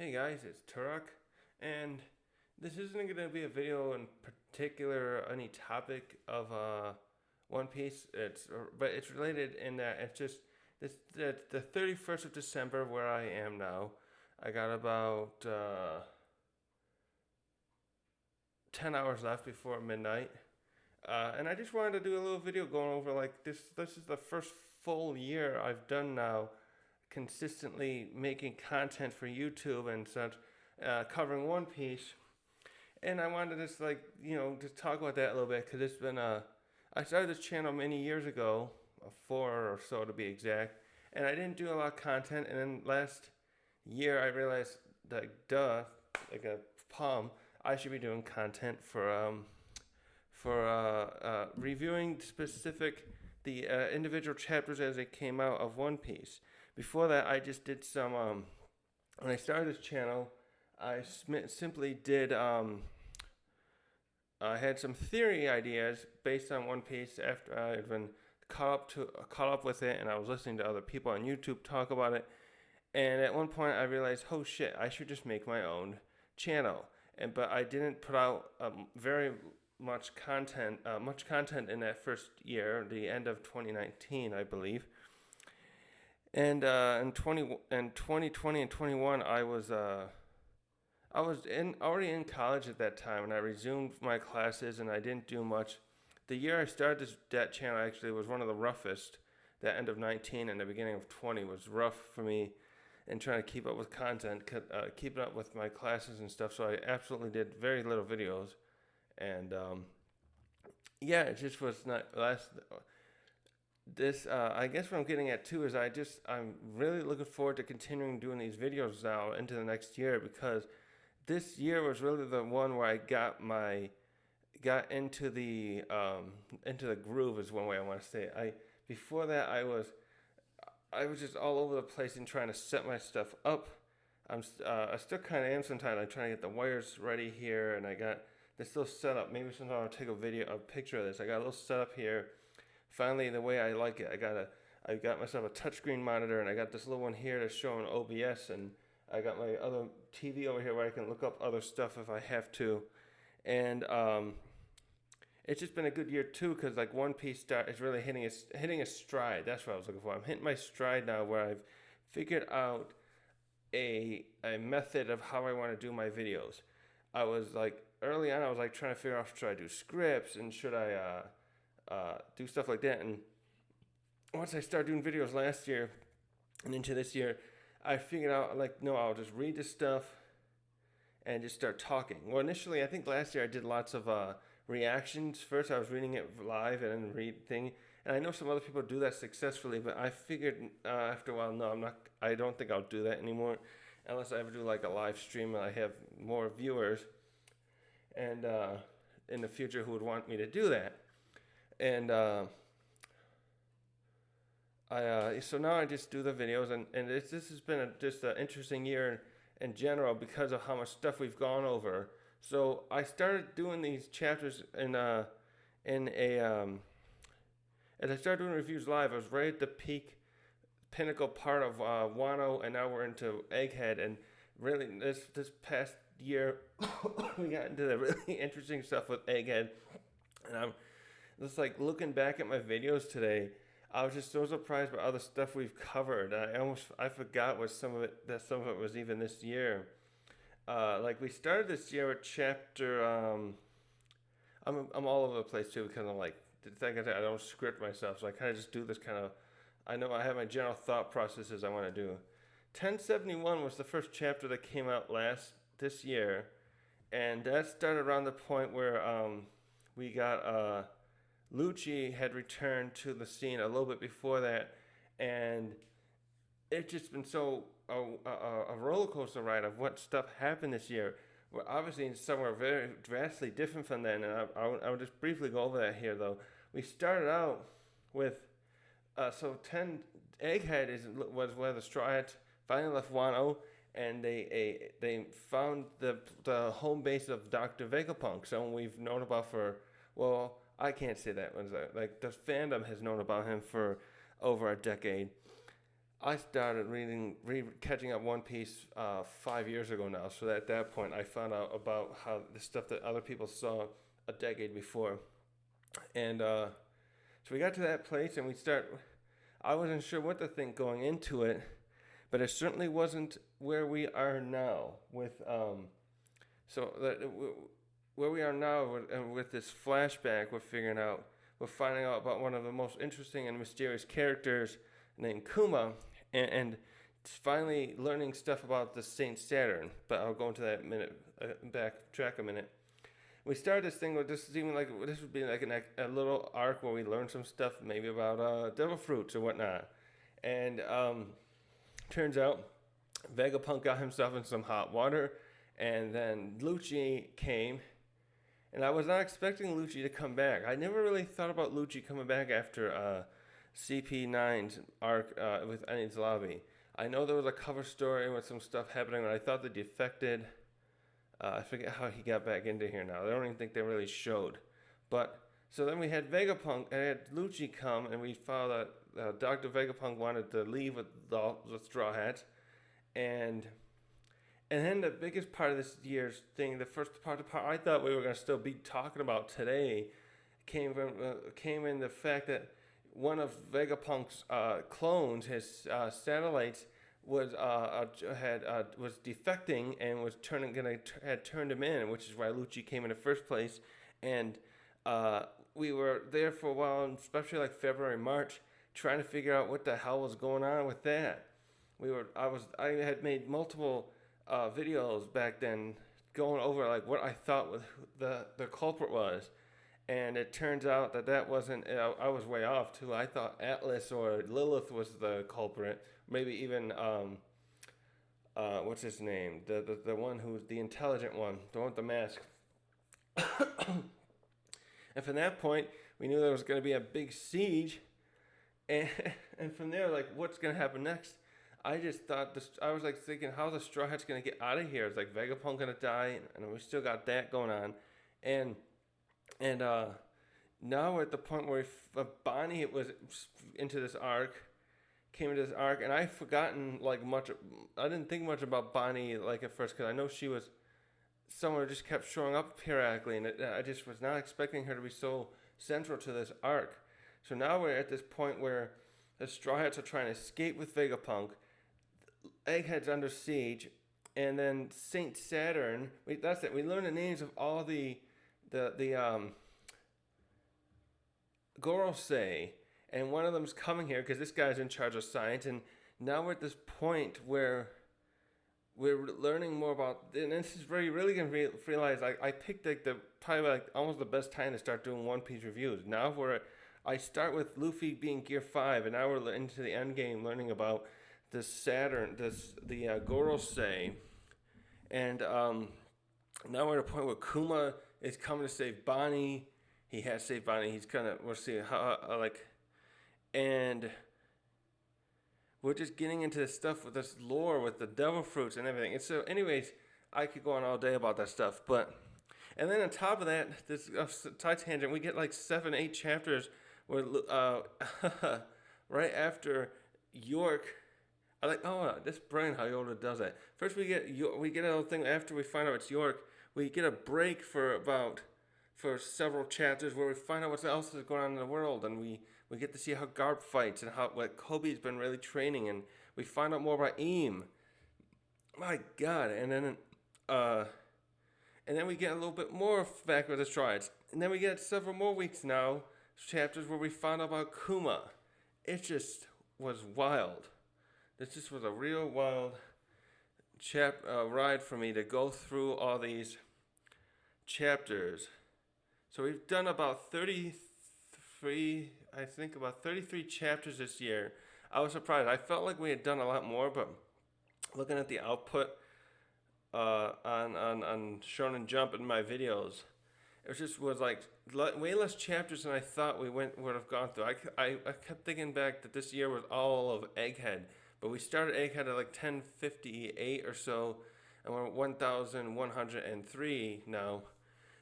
Hey guys, it's Turok, and this isn't going to be a video in particular any topic of One Piece. But it's related in that it's just the 31st of December where I am now. I got about 10 hours left before midnight, and I just wanted to do a little video going over like this. This is the first full year I've done now consistently making content for YouTube and such, covering One Piece. And I wanted to just just talk about that a little bit because it's been I started this channel many years ago, 4 or so to be exact, and I didn't do a lot of content. And then last year I realized that like a palm, I should be doing content for reviewing the individual chapters as they came out of One Piece. Before that, I just did some. When I started this channel, I simply did. I had some theory ideas based on One Piece after I had been caught up with it, and I was listening to other people on YouTube talk about it. And at one point, I realized, oh shit, I should just make my own channel. But I didn't put out very much content in that first year, the end of 2019, I believe. And in 2020 and 21, I was already in college at that time, and I resumed my classes, and I didn't do much. The year I started that channel actually was one of the roughest. That end of 19 and the beginning of 20 was rough for me, and trying to keep up with content, keeping up with my classes and stuff. So I absolutely did very little videos, and yeah, it just was not last. This I guess what I'm getting at too is I'm really looking forward to continuing doing these videos now into the next year, because this year was really the one where I got into the groove is one way I want to say it. Before that I was just all over the place and trying to set my stuff up. I still kind of am sometimes. I'm trying to get the wires ready here, and I got this little setup. Maybe sometime I'll take a picture of this. I got a little setup here. Finally, the way I like it, I got myself a touchscreen monitor, and I got this little one here that's showing OBS, and I got my other TV over here where I can look up other stuff if I have to. And it's just been a good year too, because like One Piece is really hitting a stride. That's what I was looking for. I'm hitting my stride now, where I've figured out a method of how I want to do my videos. I was like early on, I was like trying to figure out, should I do scripts and should I do stuff like that. And once I started doing videos last year and into this year, I figured out like, no, I'll just read this stuff and just start talking. Well, initially, I think last year I did lots of reactions. First, I was reading it live and then read thing. And I know some other people do that successfully, but I figured after a while, no, I'm not. I don't think I'll do that anymore, unless I ever do like a live stream and I have more viewers, and in the future who would want me to do that. And so now I just do the videos, and this has been just an interesting year in general because of how much stuff we've gone over. So I started doing these chapters in a as I started doing reviews live. I was right at the pinnacle part of Wano, and now we're into Egghead. And really, this past year, we got into the really interesting stuff with Egghead, and I'm just like looking back at my videos today. I was just so surprised by all the stuff we've covered. I forgot some of it was even this year. Like we started this year with chapter. I'm all over the place too, because I'm like like I said, I don't script myself, so I kind of just do this kind of. I know I have my general thought processes I want to do. 1071 was the first chapter that came out this year, and that started around the point where we got Lucci had returned to the scene a little bit before that, and it's just been a roller coaster ride of what stuff happened this year. We're obviously in somewhere very drastically different from then, and I'll just briefly go over that here though. We started out with 10 Egghead was where the Straw Hats finally left Wano, and they found the home base of Dr. Vegapunk, someone we've known about for, well, I can't say that like the fandom has known about him for over a decade. I started catching up One Piece 5 years ago now. So at that point, I found out about how the stuff that other people saw a decade before, and so we got to that place, and I wasn't sure what to think going into it, but it certainly wasn't where we are now with so that where we are now with this flashback. We're finding out about one of the most interesting and mysterious characters named Kuma, and finally learning stuff about the Saint Saturn. But I'll go into that in a minute. Backtrack a minute. We started this thing with this seeming like this would be like a little arc where we learn some stuff, maybe about devil fruits or whatnot. And turns out Vegapunk got himself in some hot water, and then Lucci came. And I was not expecting Lucci to come back. I never really thought about Lucci coming back after CP9's arc with Enies Lobby. I know there was a cover story with some stuff happening, and I thought they defected. I forget how he got back into here now. I don't even think they really showed. But so then we had Vegapunk, and had Lucci come, and we found that Dr. Vegapunk wanted to leave with the Straw Hats, and then the biggest part of this year's thing, the part I thought we were going to still be talking about today, came in the fact that one of Vegapunk's clones, his satellites, was defecting and had turned him in, which is why Lucci came in the first place. And we were there for a while, especially like February, March, trying to figure out what the hell was going on with that. I had made multiple videos back then going over like what I thought the culprit was. And it turns out that wasn't. I was way off too. I thought Atlas or Lilith was the culprit. Maybe even what's his name? The one who's the intelligent one, the one with the mask. And from that point, we knew there was going to be a big siege. And from there, like, what's going to happen next? I just thought I was like thinking, how the Straw Hat's going to get out of here? It's like Vegapunk going to die, and we still got that going on, and now we're at the point where Bonnie was into this arc, came into this arc, and I've forgotten like much. I didn't think much about Bonnie like at first because I know she was someone who just kept showing up periodically, and I just was not expecting her to be so central to this arc. So now we're at this point where the Straw Hats are trying to escape with Vegapunk. Egghead's under siege, and then Saint Saturn. That's it. We learn the names of all the Gorosei, and one of them's coming here because this guy's in charge of science. And now we're at this point where we're learning more about, and this is where you're really gonna realize I picked like probably like almost the best time to start doing One Piece reviews. Now I start with Luffy being Gear 5, and now we're into the end game learning about the Saturn, the Gorosei, and now we're at a point where Kuma is coming to save Bonnie. He has saved Bonnie. We'll see how and we're just getting into this stuff with this lore with the devil fruits and everything. And so, anyways, I could go on all day about that stuff, and then on top of that, this side tangent, we get like 7-8 chapters where right after York. I like, this brilliant how Yoda does that. First we get a little thing after we find out it's York. We get a break for several chapters where we find out what else is going on in the world, and we get to see how Garp fights and what Kobe's been really training, and we find out more about Eam. My God, and then we get a little bit more back with the strides, and then we get several more weeks now chapters where we found out about Kuma. It just was wild. This just was a real wild ride for me to go through all these chapters. So we've done about 33 chapters this year. I was surprised. I felt like we had done a lot more, but looking at the output on Shonen Jump in my videos, it was like way less chapters than I thought we would have gone through. I kept thinking back that this year was all of Egghead. But we started Egghead at like 1058 or so, and we're at 1,103 now.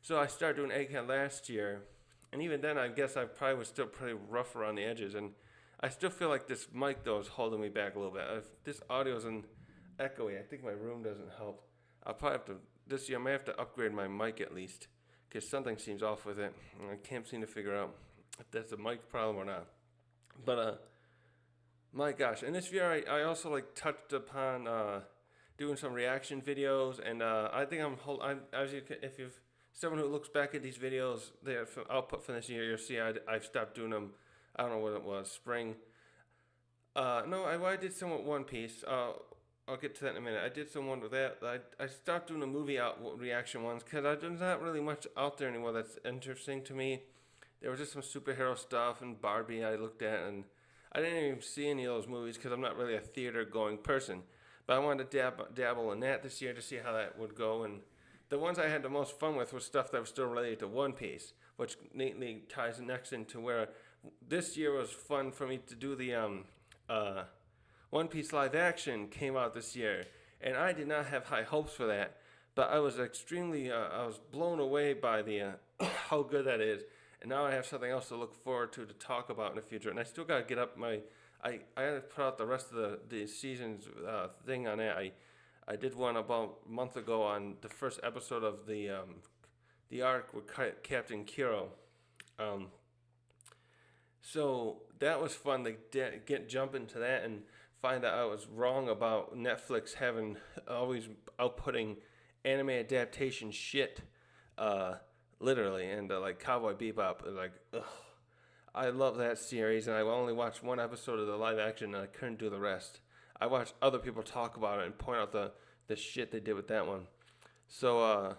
So I started doing Egghead last year, and even then I guess I probably was still pretty rough around the edges. And I still feel like this mic though is holding me back a little bit. If this audio isn't echoey, I think my room doesn't help. I'll probably have to this year. I may have to upgrade my mic at least because something seems off with it. And I can't seem to figure out if that's a mic problem or not. But my gosh, in this video I also like touched upon doing some reaction videos, and I think I'm as you can, if you've someone who looks back at these videos, their output from this year, you'll see I've stopped doing them. I don't know what it was, spring. No, I did some with One Piece. I'll get to that in a minute. I did some one with that. I stopped doing the movie out reaction ones because there's not really much out there anymore that's interesting to me. There was just some superhero stuff and Barbie I looked at, and I didn't even see any of those movies because I'm not really a theater going person. But I wanted to dabble in that this year to see how that would go. And the ones I had the most fun with was stuff that was still related to One Piece, which neatly ties next into where this year was fun for me to do the One Piece live action came out this year, and I did not have high hopes for that. But I was extremely, I was blown away by the how good that is, and now I have something else to look forward to talk about in the future. And I still gotta get up my, I gotta put out the rest of the season's thing on it. I did one about a month ago on the first episode of the arc with Captain Kuro. So that was fun to jump into that and find out I was wrong about Netflix having always outputting anime adaptation shit, literally, and like Cowboy Bebop. Like, ugh. I love that series, and I only watched one episode of the live action, and I couldn't do the rest. I watched other people talk about it and point out the shit they did with that one. So,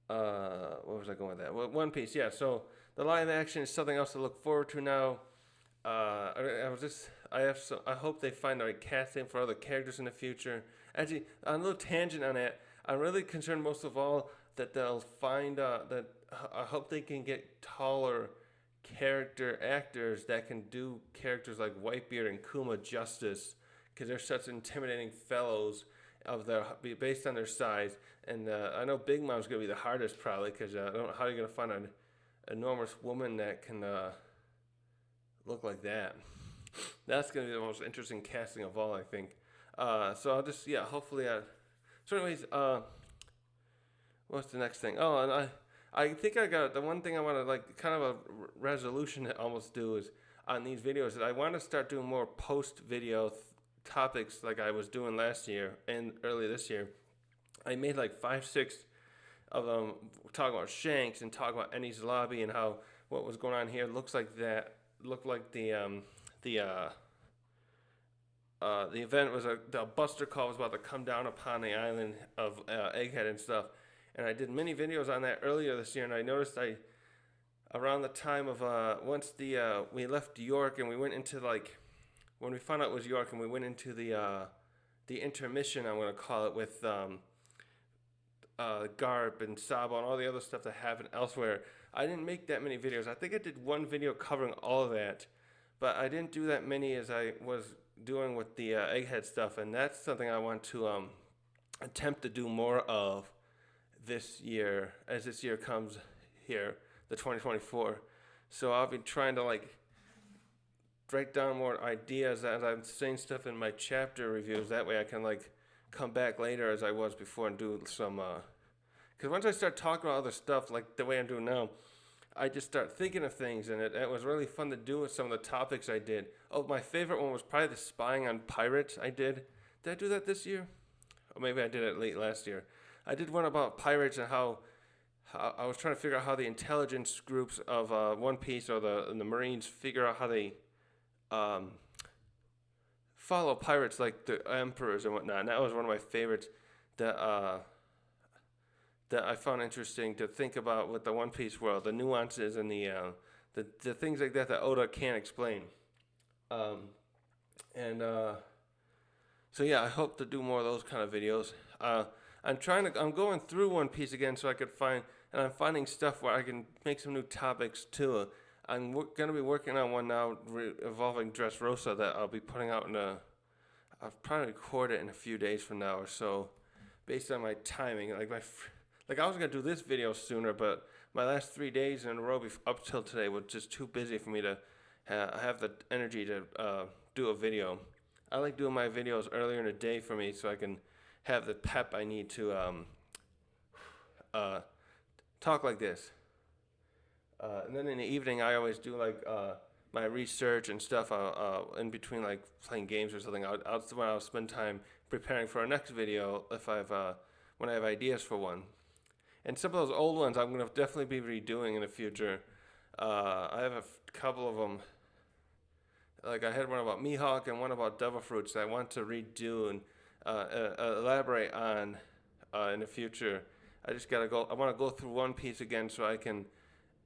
what was I going with that? Well, One Piece, yeah. So the live action is something else to look forward to now. I hope they find the right casting for other characters in the future. Actually, on a little tangent on that, I'm really concerned most of all that they'll find that I hope they can get taller character actors that can do characters like Whitebeard and Kuma justice, because they're such intimidating fellows based on their size. And I know Big Mom's gonna be the hardest probably, because I don't know how you're gonna find an enormous woman that can look like that. That's gonna be the most interesting casting of all, I think. So I'll just hopefully So anyways, what's the next thing? Oh, and I think I got the one thing I want to like kind of a resolution to almost do is on these videos that I want to start doing more post video topics like I was doing last year and early this year. I made like 5-6 of them talk about Shanks and talk about Enies Lobby and how what was going on here looked like the event was the Buster Call was about to come down upon the island of Egghead and stuff. And I did many videos on that earlier this year, and I noticed around the time of once we left York and we went into when we found out it was York and we went into the intermission, I'm going to call it, with Garp and Sabo and all the other stuff that happened elsewhere. I didn't make that many videos. I think I did one video covering all of that, but I didn't do that many as I was doing with the Egghead stuff, and that's something I want to attempt to do more of this year, as this year comes here, the 2024. So I'll be trying to write down more ideas as I'm saying stuff in my chapter reviews. That way I can come back later as I was before and do some because once I start talking about other stuff like the way I'm doing now, I just start thinking of things, and it was really fun to do with some of the topics I did. Oh, my favorite one was probably the spying on pirates I did. Did I do that this year? Or maybe I did it late last year. I did one about pirates and how I was trying to figure out how the intelligence groups of One Piece or the Marines figure out how they follow pirates like the emperors and whatnot. And that was one of my favorites that I found interesting to think about with the One Piece world, the nuances and the things like that Oda can't explain. So yeah, I hope to do more of those kind of videos. I'm going through One Piece again so I could and I'm finding stuff where I can make some new topics too. I'm going to be working on one now involving Dressrosa that I'll be putting out I'll probably record it in a few days from now or so, based on my timing. I was going to do this video sooner, but my last 3 days in a row up till today was just too busy for me to have the energy to do a video. I like doing my videos earlier in the day for me, so I can have the pep I need to uh, talk like this. And then in the evening, I always do like my research and stuff in between, like playing games or something. I'll spend time preparing for our next video if I've when I have ideas for one. And some of those old ones I'm gonna definitely be redoing in the future. I have a couple of them. Like I had one about Mihawk and one about Devil Fruits that I want to redo and elaborate on in the future. I just gotta go. I want to go through One Piece again so I can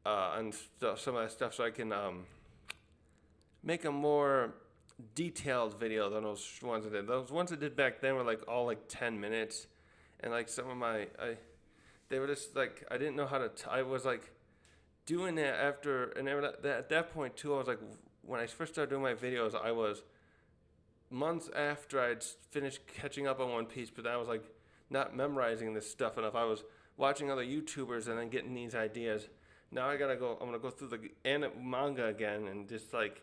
and some of that stuff so I can make a more detailed video than those ones I did. Those ones I did back then were like all like 10 minutes, and like some of they were just like I didn't know how to. I was like doing that after, and at that point too, I was like, when I first started doing my videos, I was months after I'd finished catching up on One Piece, but I was like not memorizing this stuff enough. I was watching other YouTubers and then getting these ideas. Now I gotta go. I'm gonna go through the manga again and just like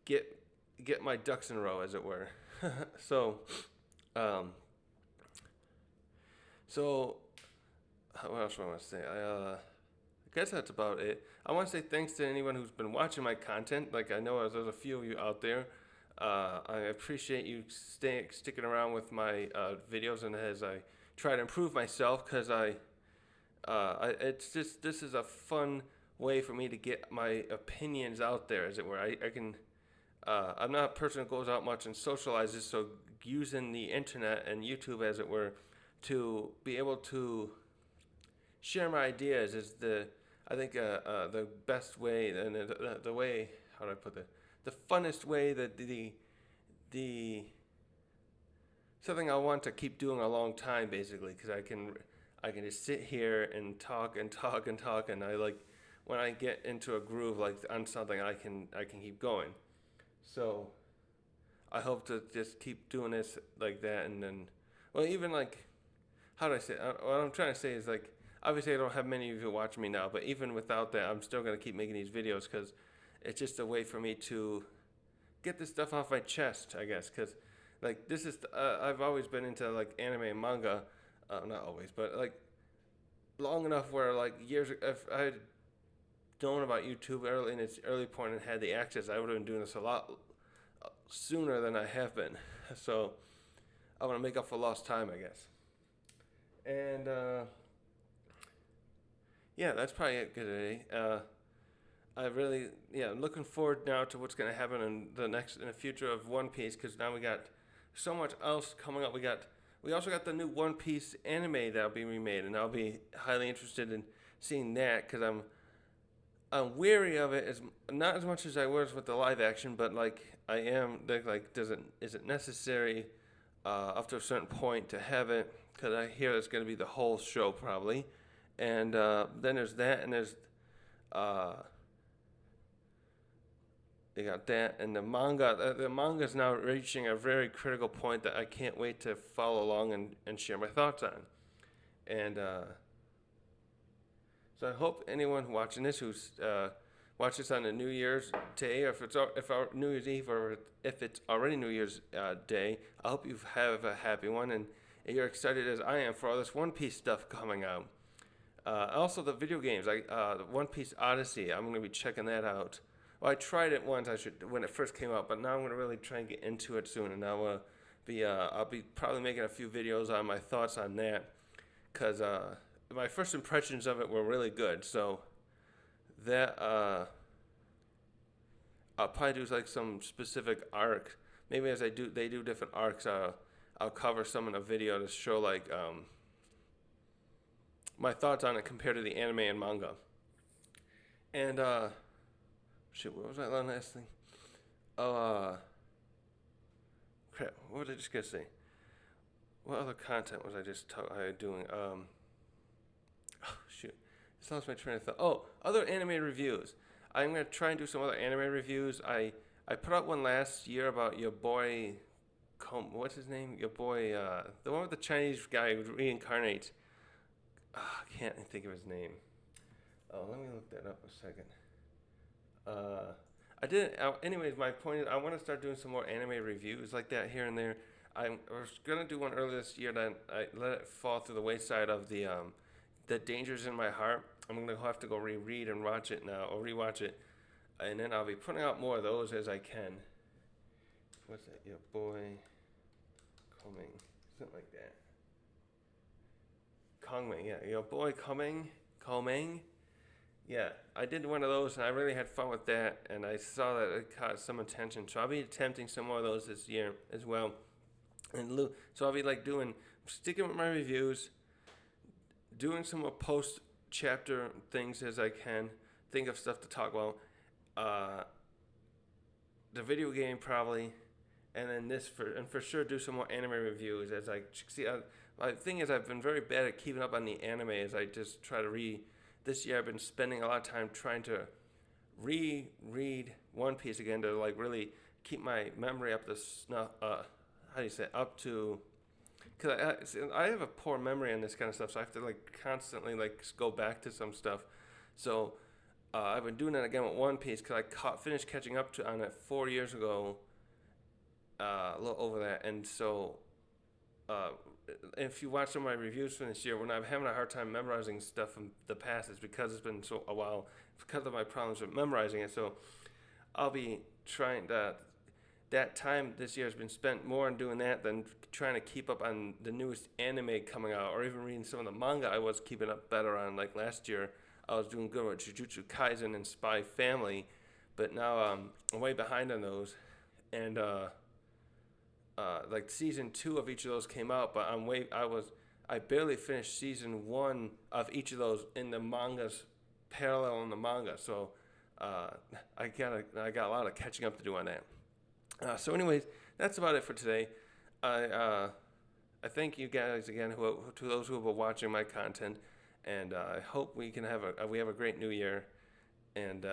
get my ducks in a row, as it were. so, um, so what else do I want to say? I guess that's about it. I want to say thanks to anyone who's been watching my content. Like I know there's a few of you out there. I appreciate you sticking around with my videos, and as I try to improve myself, because it's just this is a fun way for me to get my opinions out there, as it were. I can. I'm not a person who goes out much and socializes, so using the internet and YouTube, as it were, to be able to share my ideas is the best way, and the way, how do I put that, the funnest way, that the something I want to keep doing a long time, basically, because I can just sit here and talk and talk and talk, and I like when I get into a groove like on something, I can keep going. So I hope to just keep doing this like that, and then, well, even like, how do I say? What I'm trying to say is like, obviously I don't have many of you watching me now, but even without that, I'm still gonna keep making these videos because it's just a way for me to get this stuff off my chest, I guess. Because like this is, I've always been into like anime and manga, not always, but like long enough where like years, if I had known about YouTube early in its early point and had the access, I would have been doing this a lot sooner than I have been. So I want to make up for lost time, I guess. And yeah, that's probably it today. I really, yeah, I'm looking forward now to what's going to happen in the future of One Piece, because now we got so much else coming up. We also got the new One Piece anime that'll be remade, and I'll be highly interested in seeing that, because I'm weary of it, as not as much as I was with the live action, but like I am like, is it necessary up to a certain point to have it? Because I hear it's going to be the whole show probably, and then there's that, and there's they got that, and the manga. The manga is now reaching a very critical point that I can't wait to follow along and share my thoughts on, and. So I hope anyone watching this who's watches on the New Year's Day, or if our New Year's Eve, or if it's already New Year's Day, I hope you have a happy one, and you're excited as I am for all this One Piece stuff coming out. Also, the video games, the One Piece Odyssey, I'm going to be checking that out. Well, I tried it once when it first came out, but now I'm going to really try and get into it soon, and I'll be probably making a few videos on my thoughts on that, because my first impressions of it were really good. So that I'll probably do like some specific arc. Maybe as they do different arcs. I'll cover some in a video to show like my thoughts on it compared to the anime and manga. And shit, what was that last thing? Oh, crap! What was I just gonna say? What other content was I just doing? Oh, shoot. Just lost my train of thought. Oh, other anime reviews. I'm going to try and do some other anime reviews. I put out one last year about your boy, what's his name? Your boy, the one with the Chinese guy who reincarnates. I can't think of his name. Oh, let me look that up a second. I didn't. Anyways, my point is, I want to start doing some more anime reviews like that here and there. I was gonna do one earlier this year, that I let it fall through the wayside of the Dangers in My Heart. I'm gonna have to go reread and watch it now, or rewatch it, and then I'll be putting out more of those as I can. What's that? Your boy coming, something like that. Kongming, yeah, your boy coming. Yeah, I did one of those and I really had fun with that, and I saw that it caught some attention. So I'll be attempting some more of those this year as well. So I'll be like sticking with my reviews, doing some more post chapter things as I can, think of stuff to talk about. Uh, the video game probably, and then for sure do some more anime reviews as I see. My thing is, I've been very bad at keeping up on the anime as I just try to read. This year I've been spending a lot of time trying to reread One Piece again to like really keep my memory up to snuff. How do you say up to? Because I have a poor memory on this kind of stuff, so I have to like constantly like go back to some stuff. So I've been doing that again with One Piece because finished catching up to on it 4 years ago, a little over that, and so uh, if you watch some of my reviews from this year, when I'm having a hard time memorizing stuff from the past, it's because it's been so a while because of my problems with memorizing it. So I'll be trying to. That time this year has been spent more on doing that than trying to keep up on the newest anime coming out, or even reading some of the manga I was keeping up better on. Like last year, I was doing good with Jujutsu Kaisen and Spy Family, but now I'm way behind on those, and like season 2 of each of those came out, but I barely finished season 1 of each of those in the mangas, parallel in the manga. So uh, I got a lot of catching up to do on that. So anyways, that's about it for today. I I thank you guys again to those who have been watching my content, and I hope we have a great new year, and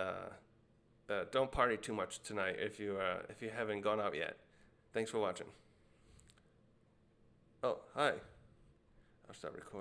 don't party too much tonight if you haven't gone out yet. Thanks for watching. Oh, hi. I'll stop recording.